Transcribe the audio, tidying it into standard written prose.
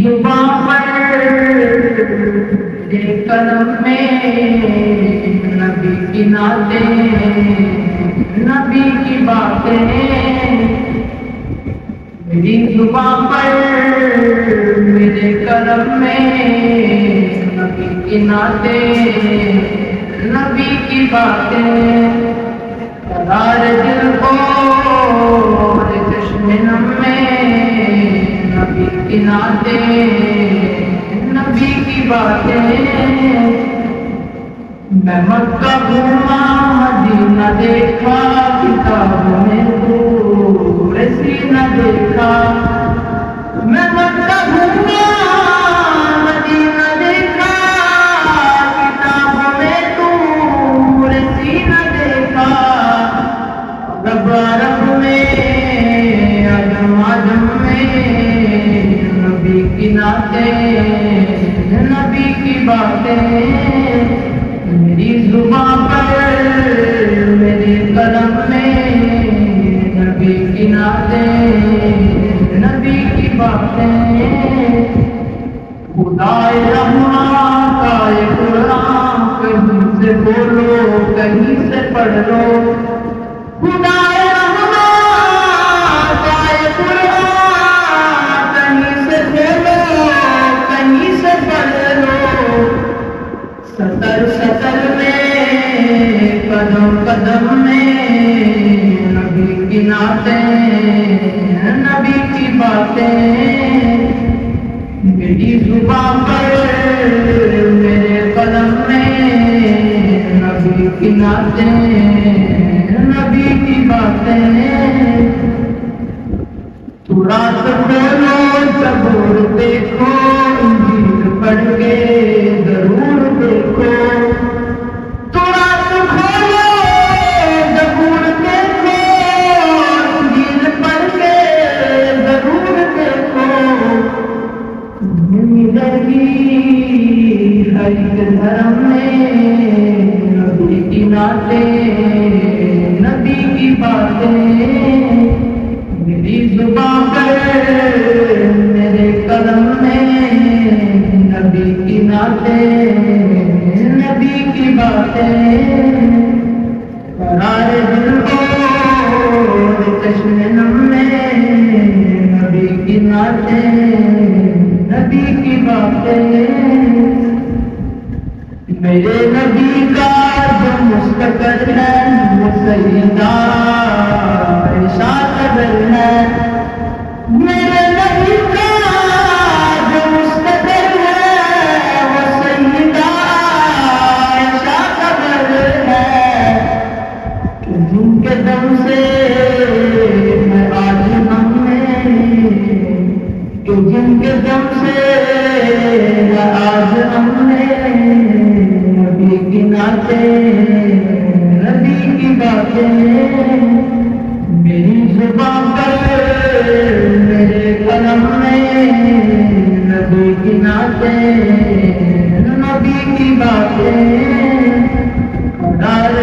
زباں پر میرے قلم میں نبی کی نعتیں، نبی کی باتیں، میری زباں پر میرے قلم میں نبی کی نعتیں، نبی کی باتیں، قرار دل کو چشم نم میں نبی کی نعتیں، نبی کی باتیں، میں مکہ گھوما مدینہ دیکھا، کتابوں میں تو ایسی نہ دیکھا، میں مکہ گھوما مدینہ دیکھا، کتابوں میں تو ایسی نہ دیکھا، رب عرب میں عجم میں نبی کی نعتیں، نبی کی باتیں، میری زبان پر میرے قلم میں نبی کی نعتیں، نبی کی باتیں، خدائے رحمان کا یہ قرآن کہیں سے بولو کہیں سے پڑھ لو، خدائے رحمان کا یہ قرآن کہیں سے بولو کہیں سے پڑھ لو، سطر سطر میں قدم قدم میں نبی کی نعتیں، نبی کی باتیں، میری زبان پر میرے قلم میں نبی کی نعتیں، نبی کی باتیں، تو رات کھولو زبور دیکھو، انجیل پڑھ کے ضرور دیکھو، تو رات کھولو زبور دیکھو، انجیل پڑھ کے ضرور دیکھو، ملے گی ہر ایک دھرم میں نبی کی نعتیں، نبی کی باتیں، میری زبان پر میرے قلم میں نبی کی نعتیں، نبی کی باتیں، قرار دل کو چشم نم میں نبی کی نعتیں، نبی کی باتیں، میرے نبی کا جو مستقر ہے وہ سیدہ عائشہ قدر ہے، میرے نبی کا جو مستقر ہے وہ سیدہ عائشہ قدر ہے، کہ جن کے دم سے میں آج ہم میں، کہ جن کے دم سے میں آج ہم میں نبی کی نعتیں، نبی کی باتیں، میری زبان پر میرے قلم میں نبی کی نعتیں، نبی کی باتیں، قرار